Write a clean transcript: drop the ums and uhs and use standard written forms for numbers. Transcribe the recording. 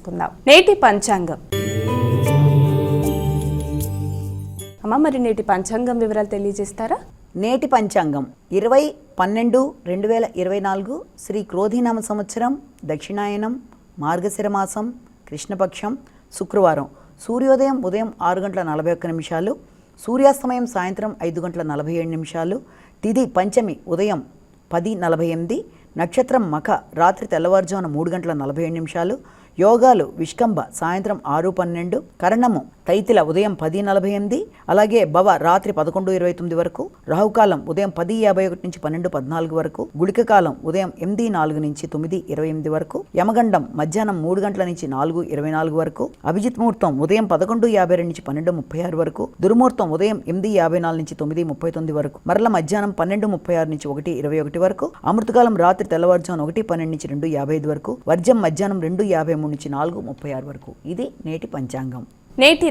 తెలుసుకుందాం. నేటి పంచాంగం. అమ్మ, మరి నేటి పంచాంగం వివరాలు తెలియజేస్తారా? నేటి పంచాంగం 20/12/2024 శ్రీ క్రోధినామ సంవత్సరం, దక్షిణాయనం, మార్గశిర మాసం, కృష్ణపక్షం, శుక్రవారం. సూర్యోదయం ఉదయం 6:41, సూర్యాస్తమయం సాయంత్రం 5:47. తిథి పంచమి ఉదయం 10:48, నక్షత్రం మఖ రాత్రి తెల్లవారుజామున 3:47. యోగాలు విష్కంభ సాయంత్రం 6:12, కరణము తైతిల ఉదయం 10:48, అలాగే భవ రాత్రి 11:29 వరకు, రాహుకాలం ఉదయం 10:51 నుంచి 12:14 వరకు, గుళిక కాలం ఉదయం 8:04 నుంచి 9:28 వరకు, యమగండం మధ్యాహ్నం 3 గంటల నుంచి 4:24 వరకు, అభిజిత్ ముహూర్తం ఉదయం 11:52 నుంచి 12:36 వరకు, దుర్ముహూర్తం ఉదయం 8:54 నుంచి 9:39 వరకు, మరల మధ్యాహ్నం 12:36 నుంచి 1:21 వరకు, అమృతకాలం రాత్రి తెల్లవారుజామున 1:12 నుంచి 2:55 వరకు, వర్జం మధ్యాహ్నం 2:53 నుంచి 4:36 వరకు. ఇది నేటి పంచాంగం. నేటి